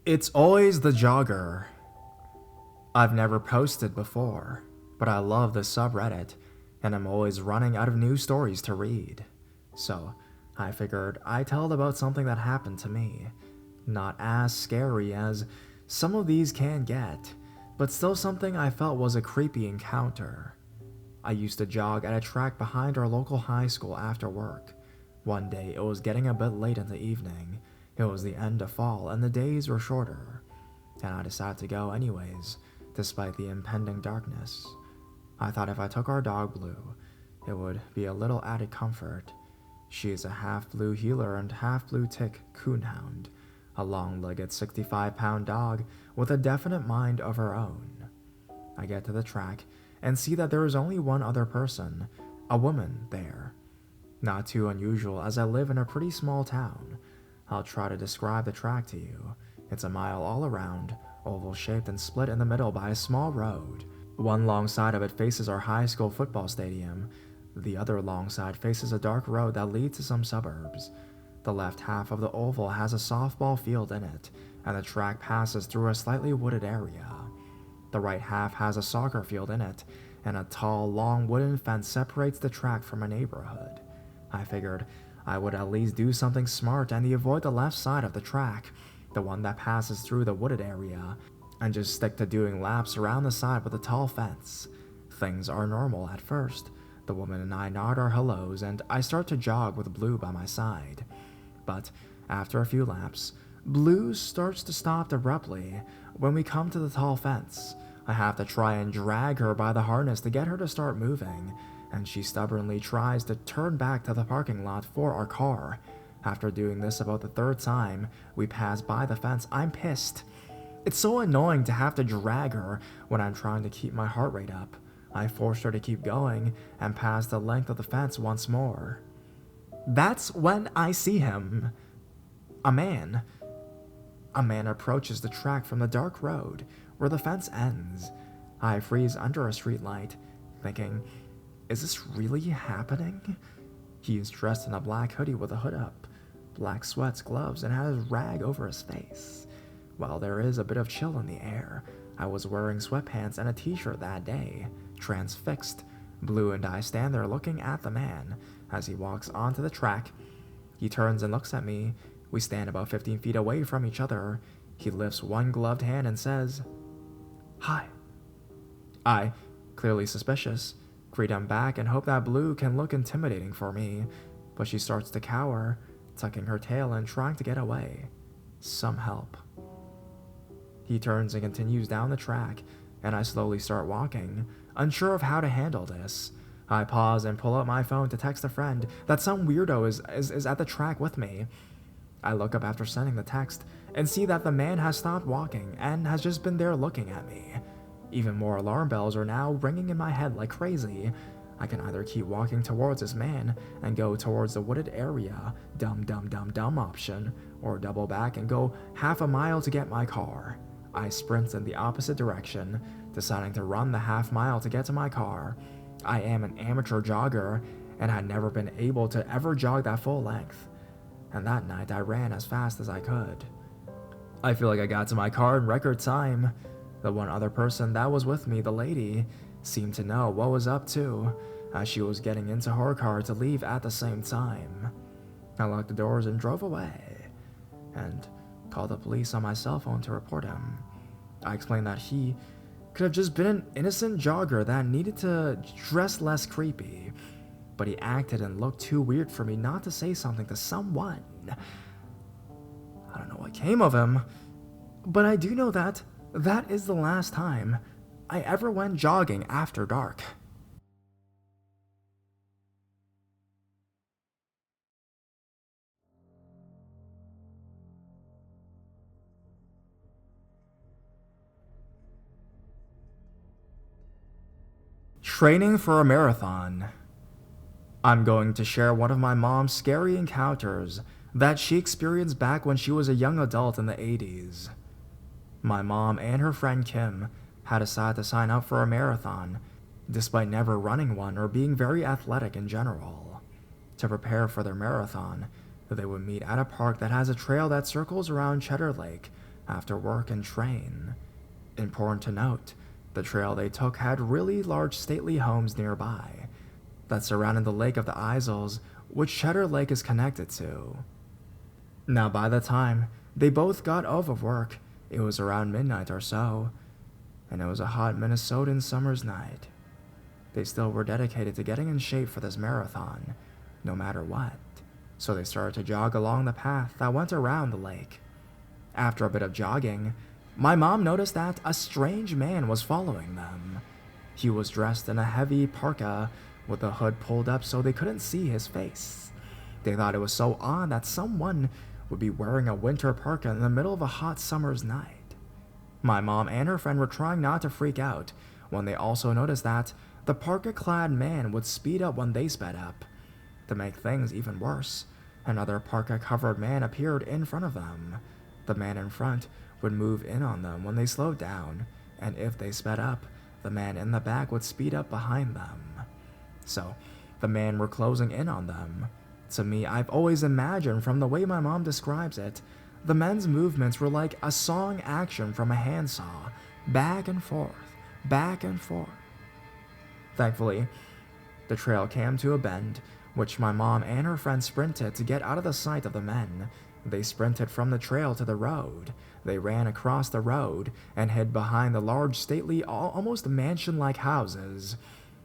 It's always the jogger. I've never posted before, but I love this subreddit, and I'm always running out of new stories to read. So, I figured I'd tell about something that happened to me. Not as scary as some of these can get, but still something I felt was a creepy encounter. I used to jog at a track behind our local high school after work. One day it was getting a bit late in the evening. It was the end of fall and the days were shorter, and I decided to go anyways, despite the impending darkness. I thought if I took our dog Blue, it would be a little added comfort. She is a half-blue heeler and half-blue tick coonhound, a long-legged 65-pound dog with a definite mind of her own. I get to the track and see that there is only one other person, a woman, there. Not too unusual as I live in a pretty small town. I'll try to describe the track to you. It's a mile all around, oval-shaped and split in the middle by a small road. One long side of it faces our high school football stadium. The other long side faces a dark road that leads to some suburbs. The left half of the oval has a softball field in it, and the track passes through a slightly wooded area. The right half has a soccer field in it, and a tall, long wooden fence separates the track from a neighborhood. I figured I would at least do something smart and avoid the left side of the track, the one that passes through the wooded area, and just stick to doing laps around the side with a tall fence. Things are normal at first. The woman and I nod our hellos, and I start to jog with Blue by my side. But after a few laps, Blue starts to stop abruptly when we come to the tall fence. I have to try and drag her by the harness to get her to start moving, and she stubbornly tries to turn back to the parking lot for our car. After doing this about the third time we pass by the fence, I'm pissed. It's so annoying to have to drag her when I'm trying to keep my heart rate up. I forced her to keep going and pass the length of the fence once more. That's when I see him. A man. A man approaches the track from the dark road where the fence ends. I freeze under a streetlight, thinking, is this really happening? He is dressed in a black hoodie with a hood up, black sweats, gloves, and has a rag over his face. While there is a bit of chill in the air, I was wearing sweatpants and a t-shirt that day, transfixed. Blue and I stand there looking at the man as he walks onto the track. He turns and looks at me. We stand about 15 feet away from each other. He lifts one gloved hand and says, "Hi." I, clearly suspicious, greet him back and hope that Blue can look intimidating for me, but she starts to cower, tucking her tail and trying to get away. Some help. He turns and continues down the track, and I slowly start walking, unsure of how to handle this. I pause and pull out my phone to text a friend that some weirdo is at the track with me. I look up after sending the text and see that the man has stopped walking and has just been there looking at me. Even more alarm bells are now ringing in my head like crazy. I can either keep walking towards this man and go towards the wooded area, dumb option, or double back and go half a mile to get my car. I sprint in the opposite direction, deciding to run the half mile to get to my car. I am an amateur jogger and had never been able to ever jog that full length. And that night I ran as fast as I could. I feel like I got to my car in record time. The one other person that was with me, the lady, seemed to know what was up too, as she was getting into her car to leave at the same time. I locked the doors and drove away, and called the police on my cell phone to report him. I explained that he could have just been an innocent jogger that needed to dress less creepy, but he acted and looked too weird for me not to say something to someone. I don't know what came of him, but I do know that that is the last time I ever went jogging after dark. Training for a marathon. I'm going to share one of my mom's scary encounters that she experienced back when she was a young adult in the 80s. My mom and her friend Kim had decided to sign up for a marathon, despite never running one or being very athletic in general. To prepare for their marathon, they would meet at a park that has a trail that circles around Cheddar Lake, after work and train. Important to note, the trail they took had really large stately homes nearby that surrounded the Lake of the Isles, which Cheddar Lake is connected to. Now, by the time they both got off of work, it was around midnight or so, and it was a hot Minnesotan summer's night. They still were dedicated to getting in shape for this marathon, no matter what, so they started to jog along the path that went around the lake. After a bit of jogging, my mom noticed that a strange man was following them. He was dressed in a heavy parka with the hood pulled up so they couldn't see his face. They thought it was so odd that someone would be wearing a winter parka in the middle of a hot summer's night. My mom and her friend were trying not to freak out when they also noticed that the parka-clad man would speed up when they sped up. To make things even worse, another parka-covered man appeared in front of them. The man in front would move in on them when they slowed down, and if they sped up, the man in the back would speed up behind them. So, the men were closing in on them. To me, I've always imagined from the way my mom describes it, the men's movements were like a song action from a handsaw, back and forth, back and forth. Thankfully, the trail came to a bend, which my mom and her friend sprinted to get out of the sight of the men. They sprinted from the trail to the road. They ran across the road and hid behind the large, stately, almost mansion-like houses.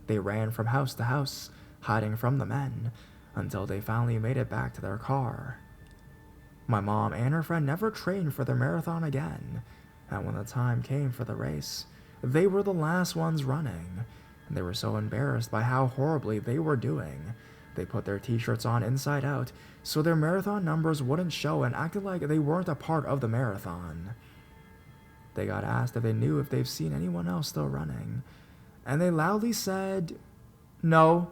They ran from house to house, hiding from the men, until they finally made it back to their car. My mom and her friend never trained for the marathon again, and when the time came for the race, they were the last ones running. They were so embarrassed by how horribly they were doing. They put their t-shirts on inside out so their marathon numbers wouldn't show and acted like they weren't a part of the marathon. They got asked if they knew if they've seen anyone else still running, and they loudly said, "No."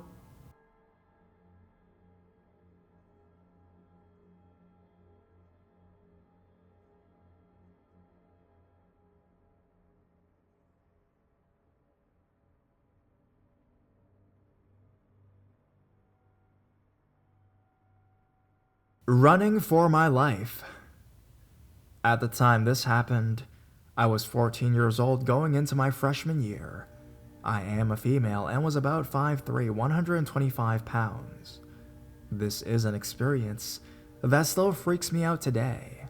Running for my life. At the time this happened, I was 14 years old going into my freshman year. I am a female and was about 5'3", 125 pounds. This is an experience that still freaks me out today.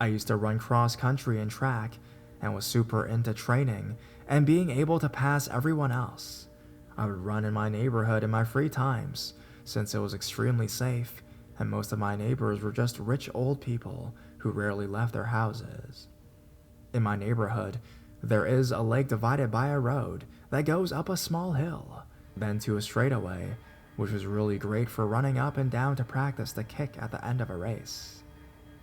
I used to run cross country and track and was super into training and being able to pass everyone else. I would run in my neighborhood in my free times since it was extremely safe, and most of my neighbors were just rich old people who rarely left their houses. In my neighborhood, there is a lake divided by a road that goes up a small hill, then to a straightaway, which was really great for running up and down to practice the kick at the end of a race.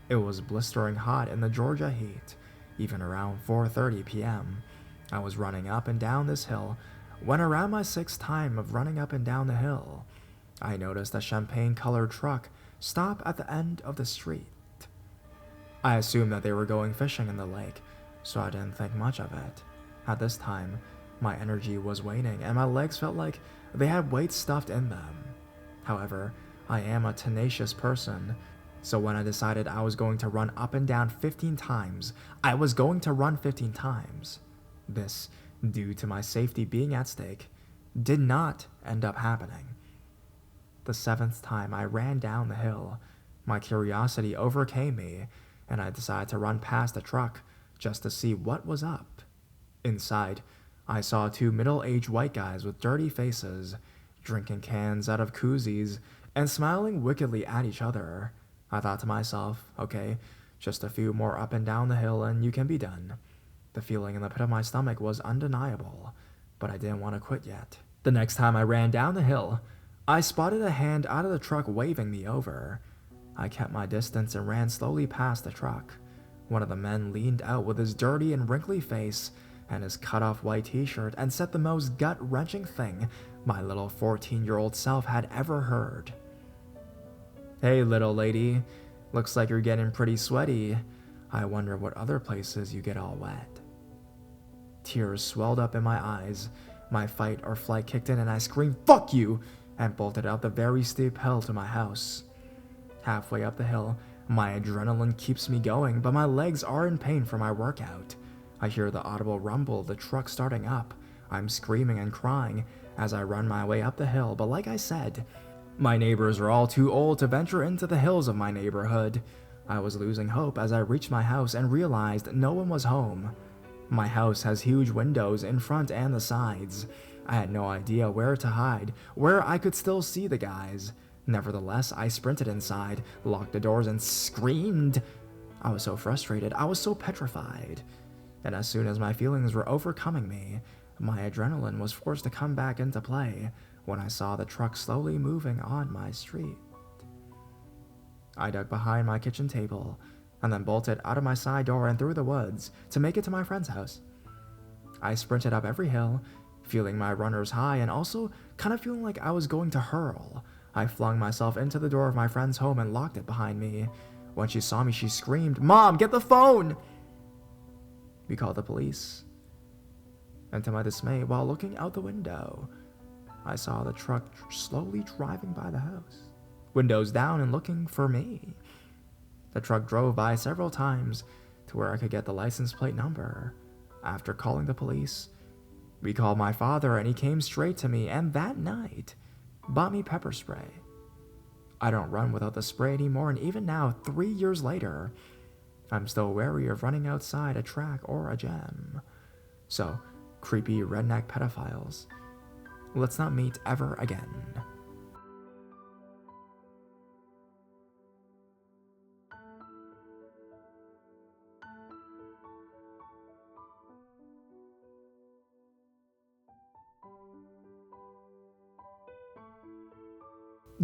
It was blistering hot in the Georgia heat. Even around 4:30 p.m., I was running up and down this hill when around my sixth time of running up and down the hill, I noticed a champagne-colored truck stop at the end of the street. I assumed that they were going fishing in the lake, so I didn't think much of it. At this time, my energy was waning and my legs felt like they had weight stuffed in them. However, I am a tenacious person, so when I decided I was going to run up and down 15 times, I was going to run 15 times. This, due to my safety being at stake, did not end up happening. The seventh time I ran down the hill, my curiosity overcame me, and I decided to run past the truck just to see what was up. Inside, I saw two middle-aged white guys with dirty faces, drinking cans out of koozies and smiling wickedly at each other. I thought to myself, okay, just a few more up and down the hill and you can be done. The feeling in the pit of my stomach was undeniable, but I didn't want to quit yet. The next time I ran down the hill, I spotted a hand out of the truck waving me over. I kept my distance and ran slowly past the truck. One of the men leaned out with his dirty and wrinkly face and his cut-off white t-shirt and said the most gut-wrenching thing my little 14-year-old self had ever heard. "Hey, little lady, looks like you're getting pretty sweaty. I wonder what other places you get all wet." Tears swelled up in my eyes. My fight or flight kicked in and I screamed, "Fuck you!" and bolted up the very steep hill to my house. Halfway up the hill, My adrenaline keeps me going, but my legs are in pain from my workout. I hear the audible rumble of the truck starting up. I'm screaming and crying as I run my way up the hill, but like I said, my neighbors are all too old to venture into the hills of my neighborhood. I was losing hope as I reached my house and realized no one was home. My house has huge windows in front and the sides. I had no idea where to hide, where I could still see the guys. Nevertheless, I sprinted inside, locked the doors, and screamed. I was so frustrated, I was so petrified. And as soon as my feelings were overcoming me, my adrenaline was forced to come back into play when I saw the truck slowly moving on my street. I dug behind my kitchen table and then bolted out of my side door and through the woods to make it to my friend's house. I sprinted up every hill, feeling my runner's high and also kind of feeling like I was going to hurl. I flung myself into the door of my friend's home and locked it behind me. When she saw me, she screamed, "Mom, get the phone!" We called the police. And to my dismay, while looking out the window, I saw the truck slowly driving by the house, windows down and looking for me. The truck drove by several times to where I could get the license plate number. After calling the police, we called my father and he came straight to me and that night bought me pepper spray. I don't run without the spray anymore, and even now, 3 years later, I'm still wary of running outside a track or a gym. So, creepy redneck pedophiles, let's not meet ever again.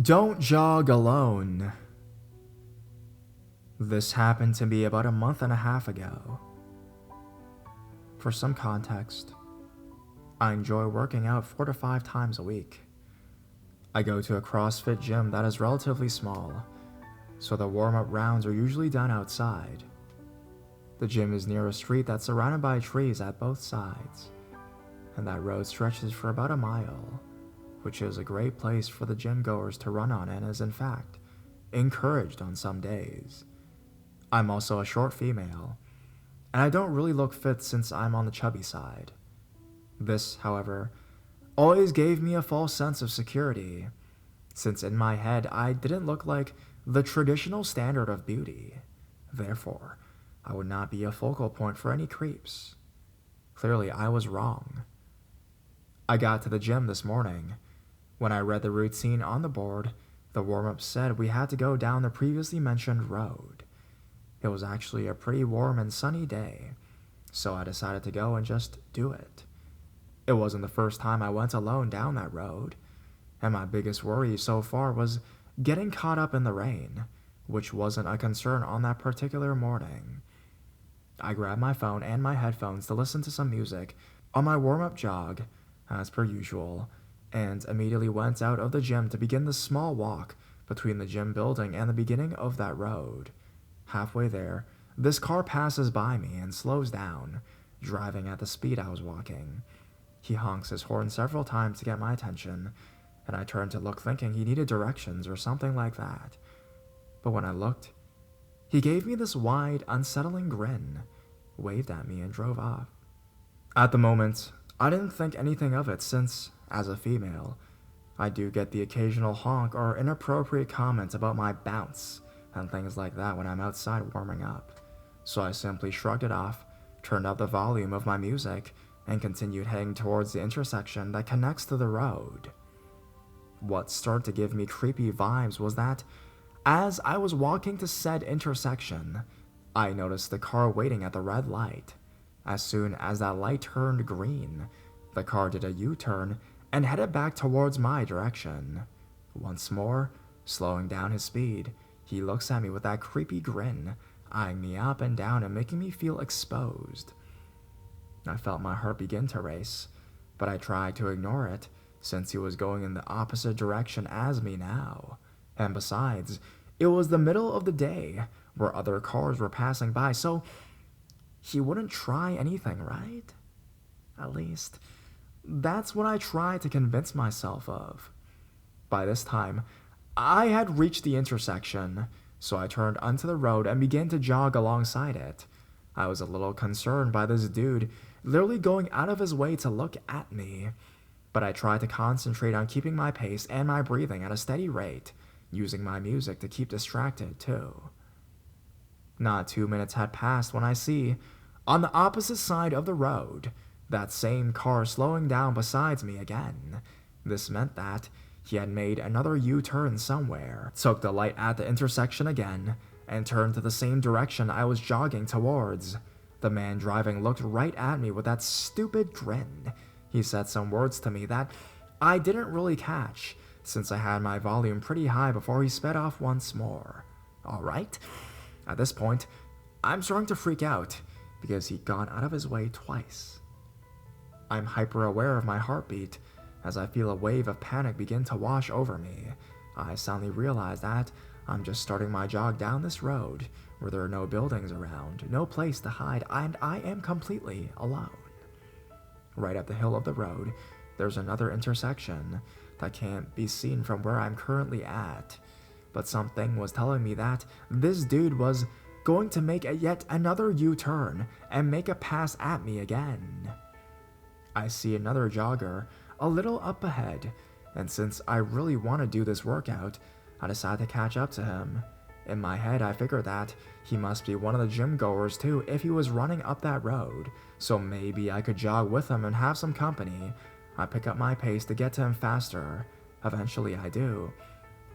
Don't jog alone. This happened to me about a month and a half ago. For some context, I enjoy working out 4 to 5 times a week. I go to a CrossFit gym that is relatively small, so the warm-up rounds are usually done outside. The gym is near a street that's surrounded by trees at both sides, and that road stretches for about a mile, which is a great place for the gym goers to run on and is in fact encouraged on some days. I'm also a short female, and I don't really look fit since I'm on the chubby side. This, however, always gave me a false sense of security, since in my head I didn't look like the traditional standard of beauty. Therefore, I would not be a focal point for any creeps. Clearly, I was wrong. I got to the gym this morning. When I read the routine on the board, the warm-up said we had to go down the previously mentioned road. It was actually a pretty warm and sunny day, so I decided to go and just do it. It wasn't the first time I went alone down that road, and my biggest worry so far was getting caught up in the rain, which wasn't a concern on that particular morning. I grabbed my phone and my headphones to listen to some music on my warm-up jog, as per usual, and immediately went out of the gym to begin the small walk between the gym building and the beginning of that road. Halfway there, this car passes by me and slows down, driving at the speed I was walking. He honks his horn several times to get my attention, and I turned to look thinking he needed directions or something like that. But when I looked, he gave me this wide, unsettling grin, waved at me, and drove off. At the moment, I didn't think anything of it since, as a female, I do get the occasional honk or inappropriate comments about my bounce and things like that when I'm outside warming up. So I simply shrugged it off, turned up the volume of my music, and continued heading towards the intersection that connects to the road. What started to give me creepy vibes was that, as I was walking to said intersection, I noticed the car waiting at the red light. As soon as that light turned green, the car did a U-turn and headed back towards my direction. Once more, slowing down his speed, he looks at me with that creepy grin, eyeing me up and down and making me feel exposed. I felt my heart begin to race, but I tried to ignore it, since he was going in the opposite direction as me now. And besides, it was the middle of the day, where other cars were passing by, so he wouldn't try anything, right? At least, that's what I tried to convince myself of. By this time, I had reached the intersection, so I turned onto the road and began to jog alongside it. I was a little concerned by this dude literally going out of his way to look at me, but I tried to concentrate on keeping my pace and my breathing at a steady rate, using my music to keep distracted too. Not 2 minutes had passed when I see, on the opposite side of the road, that same car slowing down beside me again. This meant that he had made another U-turn somewhere, took the light at the intersection again, and turned to the same direction I was jogging towards. The man driving looked right at me with that stupid grin. He said some words to me that I didn't really catch, since I had my volume pretty high before he sped off once more. Alright. At this point, I'm starting to freak out, because he'd gone out of his way twice. I'm hyper aware of my heartbeat, as I feel a wave of panic begin to wash over me. I suddenly realize that I'm just starting my jog down this road, where there are no buildings around, no place to hide, and I am completely alone. Right up the hill of the road, there's another intersection that can't be seen from where I'm currently at, but something was telling me that this dude was going to make yet another U-turn and make a pass at me again. I see another jogger a little up ahead, and since I really want to do this workout, I decide to catch up to him. In my head, I figure that he must be one of the gym goers too if he was running up that road, so maybe I could jog with him and have some company. I pick up my pace to get to him faster. Eventually I do,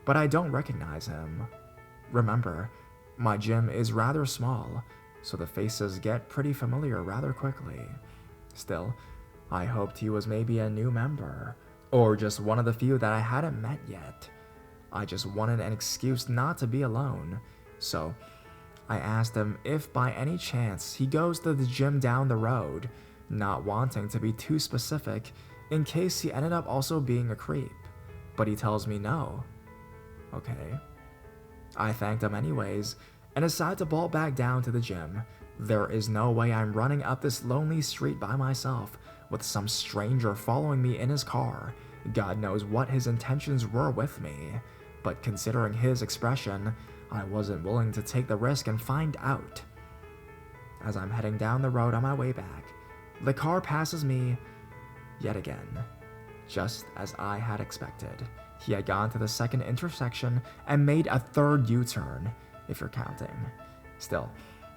but I don't recognize him. Remember, my gym is rather small, so the faces get pretty familiar rather quickly. Still, I hoped he was maybe a new member, or just one of the few that I hadn't met yet. I just wanted an excuse not to be alone, so I asked him if by any chance he goes to the gym down the road, not wanting to be too specific in case he ended up also being a creep, but he tells me no. Okay. I thanked him anyways, and decide to bolt back down to the gym. There is no way I'm running up this lonely street by myself, with some stranger following me in his car. God knows what his intentions were with me, but considering his expression, I wasn't willing to take the risk and find out. As I'm heading down the road on my way back, the car passes me yet again, just as I had expected. He had gone to the second intersection and made a third U-turn, if you're counting. Still,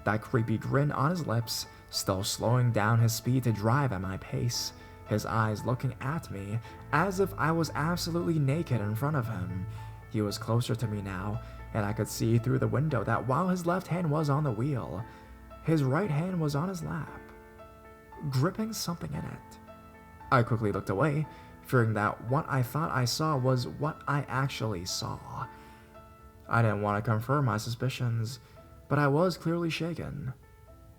that creepy grin on his lips, still slowing down his speed to drive at my pace, his eyes looking at me as if I was absolutely naked in front of him. He was closer to me now, and I could see through the window that while his left hand was on the wheel, his right hand was on his lap, gripping something in it. I quickly looked away, fearing that what I thought I saw was what I actually saw. I didn't want to confirm my suspicions, but I was clearly shaken.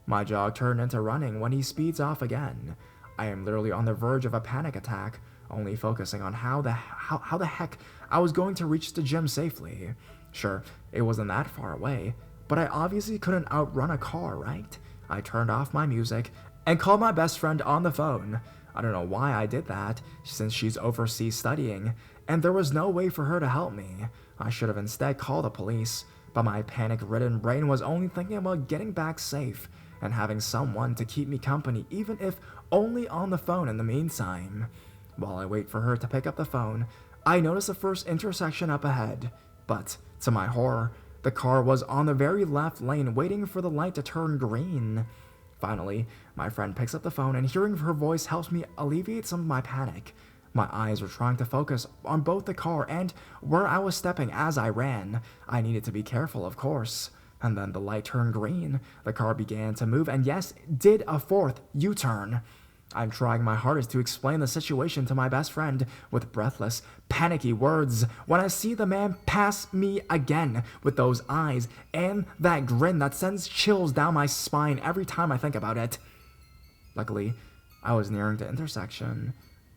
My jog turned into running when he speeds off again. I am literally on the verge of a panic attack, only focusing on how the heck I was going to reach the gym safely. Sure, it wasn't that far away, but I obviously couldn't outrun a car, right? I turned off my music and called my best friend on the phone. I don't know why I did that, since she's overseas studying, and there was no way for her to help me. I should have instead called the police, but my panic-ridden brain was only thinking about getting back safe and having someone to keep me company, even if only on the phone in the meantime. While I wait for her to pick up the phone, I notice the first intersection up ahead, but to my horror, the car was on the very left lane waiting for the light to turn green. Finally, my friend picks up the phone, and hearing her voice helps me alleviate some of my panic. My eyes were trying to focus on both the car and where I was stepping as I ran. I needed to be careful, of course. And then the light turned green, the car began to move, and yes, did a fourth U-turn. I'm trying my hardest to explain the situation to my best friend with breathless, panicky words when I see the man pass me again with those eyes and that grin that sends chills down my spine every time I think about it. Luckily, I was nearing the intersection,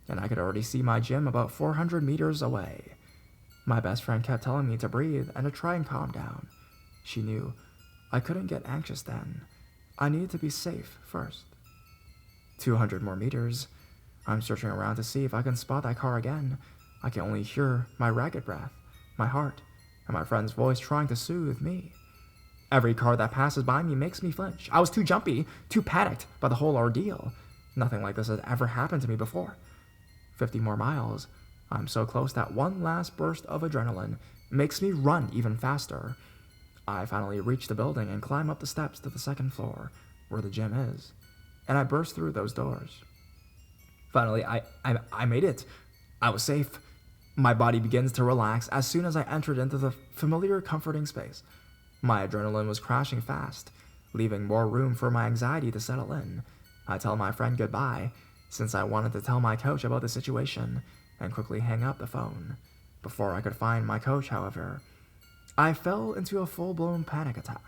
and I could already see my gym about 400 meters away. My best friend kept telling me to breathe and to try and calm down. She knew I couldn't get anxious then. I needed to be safe first. 200 more meters. I'm searching around to see if I can spot that car again. I can only hear my ragged breath, my heart, and my friend's voice trying to soothe me. Every car that passes by me makes me flinch. I was too jumpy, too panicked by the whole ordeal. Nothing like this had ever happened to me before. 50 more miles. I'm so close that one last burst of adrenaline makes me run even faster. I finally reach the building and climb up the steps to the second floor, where the gym is, and I burst through those doors. Finally, I made it. I was safe. My body begins to relax as soon as I entered into the familiar, comforting space. My adrenaline was crashing fast, leaving more room for my anxiety to settle in. I tell my friend goodbye, since I wanted to tell my coach about the situation, and quickly hang up the phone. Before I could find my coach, however, I fell into a full-blown panic attack.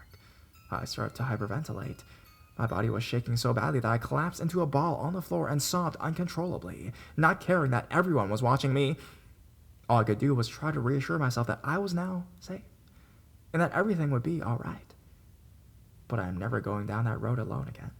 I started to hyperventilate. My body was shaking so badly that I collapsed into a ball on the floor and sobbed uncontrollably, not caring that everyone was watching me. All I could do was try to reassure myself that I was now safe, and that everything would be all right. But I'm never going down that road alone again.